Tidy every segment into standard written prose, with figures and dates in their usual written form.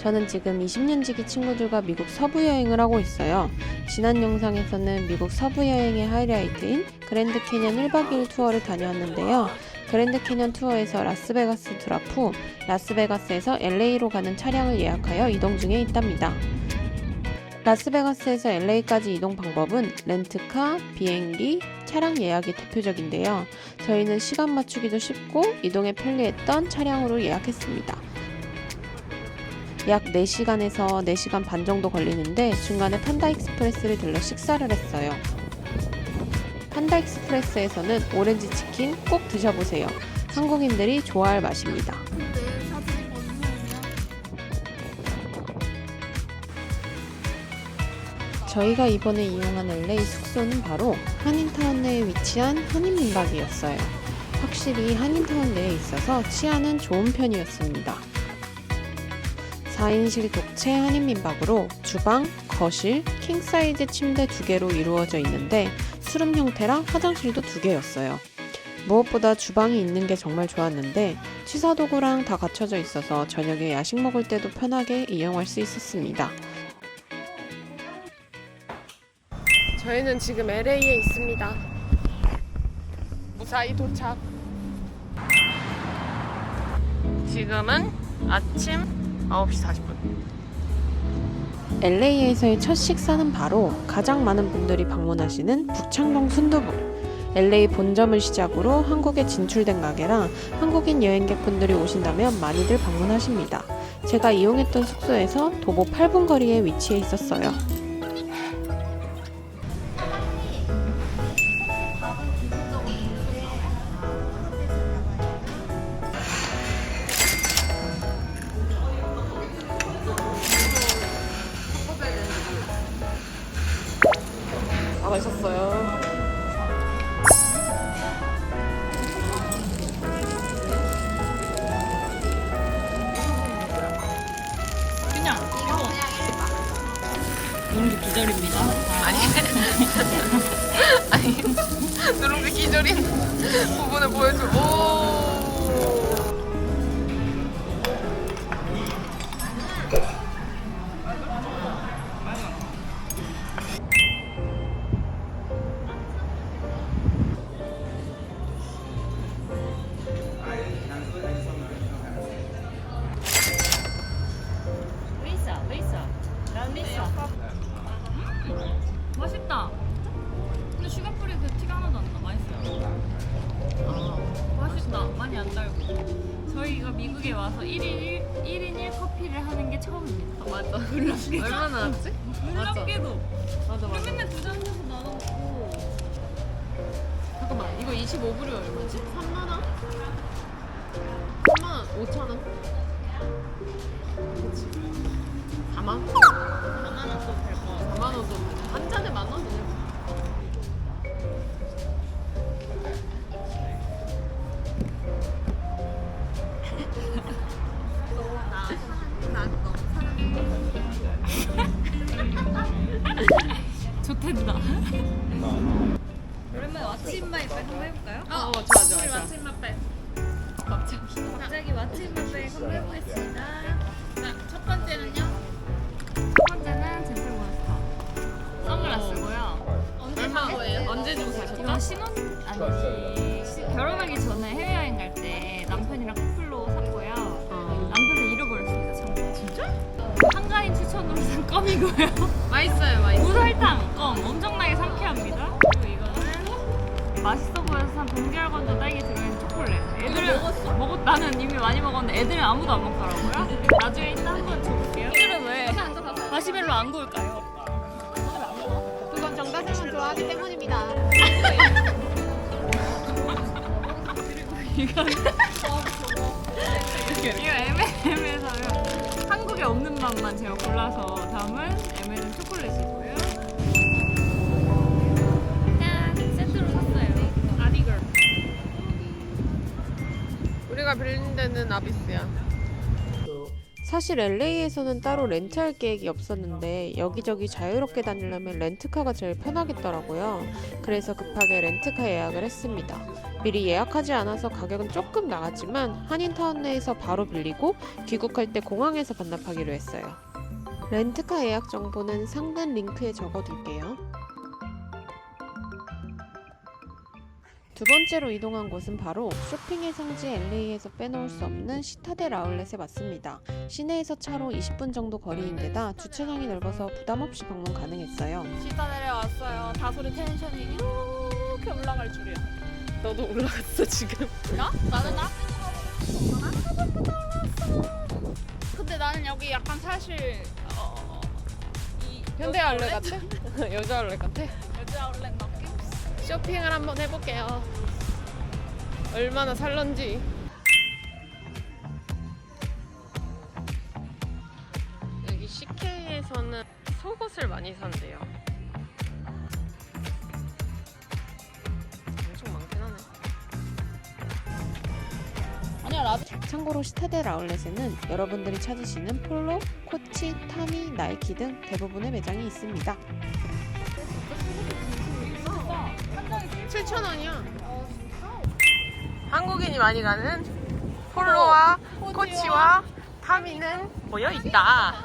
저는 지금 20년지기 친구들과 미국 서부 여행을 하고 있어요. 지난 영상에서는 미국 서부 여행의 하이라이트인 그랜드 캐년 1박 2일 투어를 다녀왔는데요. 그랜드 캐년 투어에서 라스베가스 드랍 후 라스베가스에서 LA로 가는 차량을 예약하여 이동 중에 있답니다. 라스베가스에서 LA까지 이동 방법은 렌트카, 비행기, 차량 예약이 대표적인데요. 저희는 시간 맞추기도 쉽고 이동에 편리했던 차량으로 예약했습니다. 약 4시간에서 4시간 반 정도 걸리는데 중간에 판다 익스프레스를 들러 식사를 했어요. 판다 익스프레스에서는 오렌지 치킨 꼭 드셔보세요. 한국인들이 좋아할 맛입니다. 저희가 이번에 이용한 LA 숙소는 바로 한인타운 내에 위치한 한인민박이었어요. 확실히 한인타운 내에 있어서 치안은 좋은 편이었습니다. 4인실 독채 한인민박으로 주방, 거실, 킹사이즈 침대 2개로 이루어져 있는데 수룸 형태라 화장실도 2개였어요. 무엇보다 주방이 있는 게 정말 좋았는데 취사도구랑 다 갖춰져 있어서 저녁에 야식 먹을 때도 편하게 이용할 수 있었습니다. 저희는 지금 LA에 있습니다. 무사히 도착. 지금은 아침 9시 40분. LA에서의 첫 식사는 바로 가장 많은 분들이 방문하시는 북창동 순두부. LA 본점을 시작으로 한국에 진출된 가게라 한국인 여행객분들이 오신다면 많이들 방문하십니다. 제가 이용했던 숙소에서 도보 8분 거리에 위치해 있었어요. 다 맛있었어요. 그냥 누룽지 기절입니다. 아니 누룽지 기절인 부분을 보여줘. 오. 리사, 난 리사. 맛있다. 근데 슈가 뿌리 그 티가 하나도 안 나. 맛있어요. 맛있다. 많이 안 달고. 저희가 미국에 와서 1인 1커피를 하는 게 처음입니다. 맞아. 놀랍게도. 얼마나 왔지? 놀랍게도. 맞아. 우리 맨날 2잔 사서 나눠먹고. 잠깐만, 이거 25불이 얼마지? 3만원? 3만 5천원? 그치. 4만? 4만원도 될 거. 4만원도 한 잔에 10,000원? 좋댄다. 오랜만에 왓츠인 마이 백 한번 해볼까요? 좋아. 우리 왓츠인 마이 백. 갑자기 왓츠인 마이 백 한번 해보겠습니다. 자, 첫 번째는요. 첫 번째는 젠틀몬스터. 선글라스 쓰고요. 얼마 거예요? 언제 주고 사셨죠? 이건 결혼하기 전에 해외여행 갈 때 남편이랑 커플로 샀고요. 남편은 잃어버렸습니다. 참. 진짜? 한가인 추천으로 산 껌이고요. 맛있어요. 무설탕 껌 엄청나게 상쾌합니다. 그리고 이거는 맛있어 보여서 산 동계알 건조 딸기 들어있는 초콜릿. 애들은 먹었어? 나는 이미 많이 먹었는데 애들은 아무도 안 먹더라고요. 나중에 이따 한번 줘볼게요. 애들은 왜 마시멜로 안 구울까요? 그건 정다슬만 좋아하기 때문입니다. 이거 M&M에서요. 한국에 없는 맛만 제가 골라서 담은 M&M 초콜릿이고요. 짠! 세트로 샀어요. 아디걸. 우리가 빌린 데는 아비스야. 사실 LA에서는 따로 렌트할 계획이 없었는데 여기저기 자유롭게 다니려면 렌트카가 제일 편하겠더라고요. 그래서 급하게 렌트카 예약을 했습니다. 미리 예약하지 않아서 가격은 조금 나갔지만 한인타운 내에서 바로 빌리고 귀국할 때 공항에서 반납하기로 했어요. 렌트카 예약 정보는 상단 링크에 적어둘게요. 두 번째로 이동한 곳은 바로 쇼핑의 성지 LA에서 빼놓을 수 없는 시타델 아울렛에 왔습니다. 시내에서 차로 20분 정도 거리인데다 주차장이 넓어서 부담 없이 방문 가능했어요. 시타델에 왔어요. 다솔이 텐션이 이렇게 올라갈 줄이야. 너도 올라갔어 지금. 나? 나는 앞에서 올랐어. 근데 나는 여기 약간 사실 이 현대 아울렛 같아? 여자 아울렛 같아? 여자 아울렛 느낌? 쇼핑을 한번 해볼게요. 얼마나 살런지. 여기 CK에서는 속옷을 많이 산대요. 엄청 많긴 하네. 아니야 라비. 참고로 시타델 아울렛에는 여러분들이 찾으시는 폴로, 코치, 타미, 나이키 등 대부분의 매장이 있습니다. 7,000원이야. 한국인이 많이 가는 폴로와 코치와 타미는 모여 있다.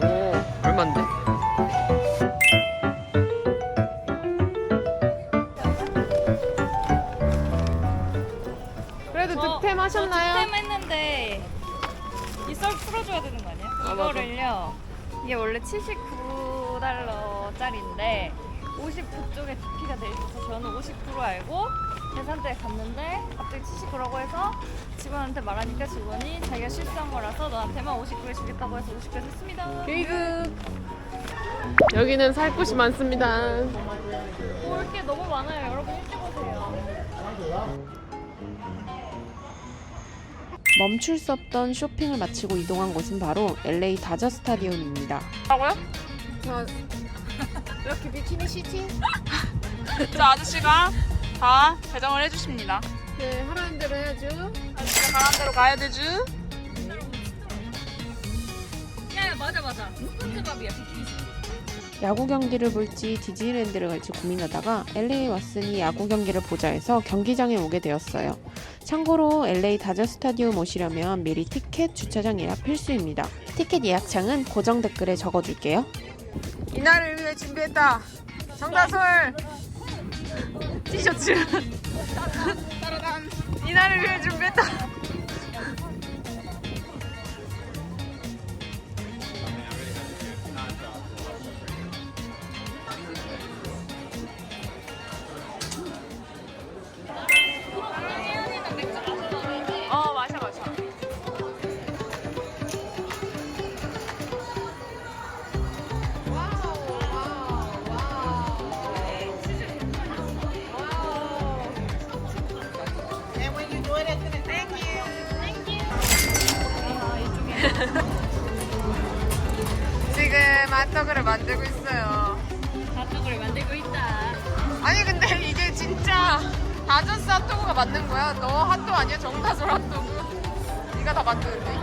오, 얼만데? 그래도 득템하셨나요? 득템했는데 이 썰 풀어줘야 되는 거 아니야? 아, 이거를요. 이게 원래 79달러짜리인데 59쪽에 두피가 돼 있어서 저는 59로 알고 계산대에 갔는데 갑자기 79라고 해서 직원한테 말하니까 직원이 자기가 실수한 거라서 너한테만 59에 주겠다고 해서 59에 샀습니다. 게이득. 여기는 살 곳이 많습니다. 볼 게 너무 많아요. 여러분 일찍 오세요. 멈출 수 없던 쇼핑을 마치고 이동한 곳은 바로 LA 다저 스타디움입니다. 뭐라고요? 이렇게 비키니 시티? 저 아저씨가 다 배정을 해주십니다. 네, 하라는 대로 해야죠. 아저씨가 가라는 대로 가야 되죠. 야 맞아. 스폰지밥이야 비키니. 야구 경기를 볼지 디즈니랜드를 갈지 고민하다가 LA에 왔으니 야구 경기를 보자 해서 경기장에 오게 되었어요. 참고로 LA 다저 스타디움 오시려면 미리 티켓, 주차장 예약 필수입니다. 티켓 예약창은 고정 댓글에 적어줄게요. 이날을 위해 준비했다. 정다솔 티셔츠. 이날을 위해 준비했다. 마셔. 지금 핫도그를 만들고 있어요. 핫도그를 만들고 있다. 아니 근데 이게 진짜 다저스 핫도그가 맞는 거야? 너 핫도그 아니야? 정다솔 핫도그. 네가 다 만드는데.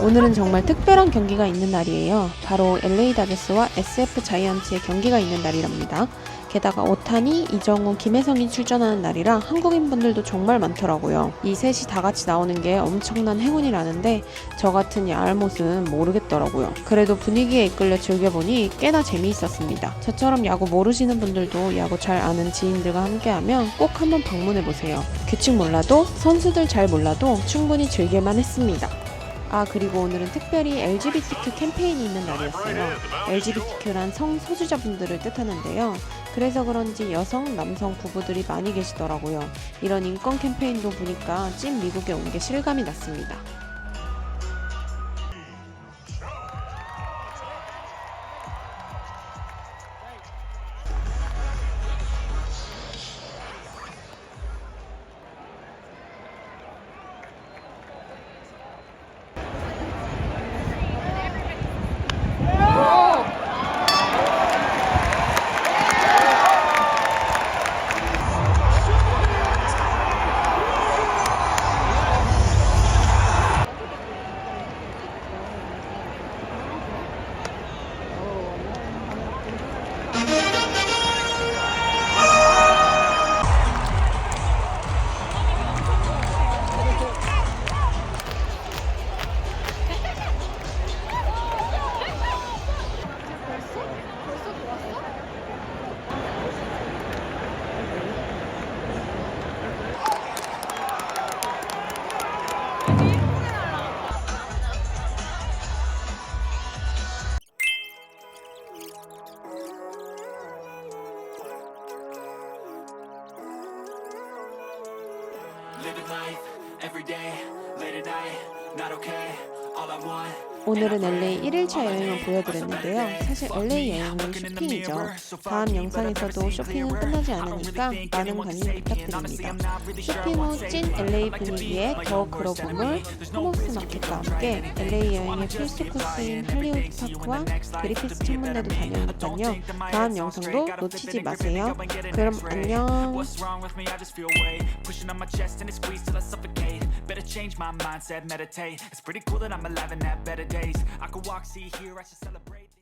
오늘은 정말 특별한 경기가 있는 날이에요. 바로 LA 다저스와 SF 자이언츠의 경기가 있는 날이랍니다. 게다가 오타니, 이정우, 김혜성이 출전하는 날이라 한국인분들도 정말 많더라고요. 이 셋이 다 같이 나오는 게 엄청난 행운이라는데 저 같은 야할 모습은 모르겠더라고요. 그래도 분위기에 이끌려 즐겨보니 꽤나 재미있었습니다. 저처럼 야구 모르시는 분들도 야구 잘 아는 지인들과 함께하면 꼭 한번 방문해보세요. 규칙 몰라도 선수들 잘 몰라도 충분히 즐길만 했습니다. 아, 그리고 오늘은 특별히 LGBTQ 캠페인이 있는 날이었어요. LGBTQ란 성소수자분들을 뜻하는데요. 그래서 그런지 여성, 남성 부부들이 많이 계시더라고요. 이런 인권 캠페인도 보니까 찐 미국에 온 게 실감이 났습니다. late at night, not okay. All I want. 오늘은 LA 1일차 여행을 보여드렸는데요. 사실 LA 여행은 쇼핑이죠. 다음 영상에서도 쇼핑은 끝나지 않으니까 많은 관심 부탁드립니다. 쇼핑 후 찐 LA 분위기의 더 그로브몰, 코모스 마켓과 함께 LA 여행의 필수 코스인 할리우드 파크와 그리피스 천문대도 다녀오니까요. 다음 영상도 놓치지 마세요. 그럼 안녕. What's wrong with me? I just feel weight pushing on my chest and it squeezes till I suffocate. Better change my mindset, meditate. It's pretty cool that I'm alive and have better days. I could walk, see, hear, I should celebrate.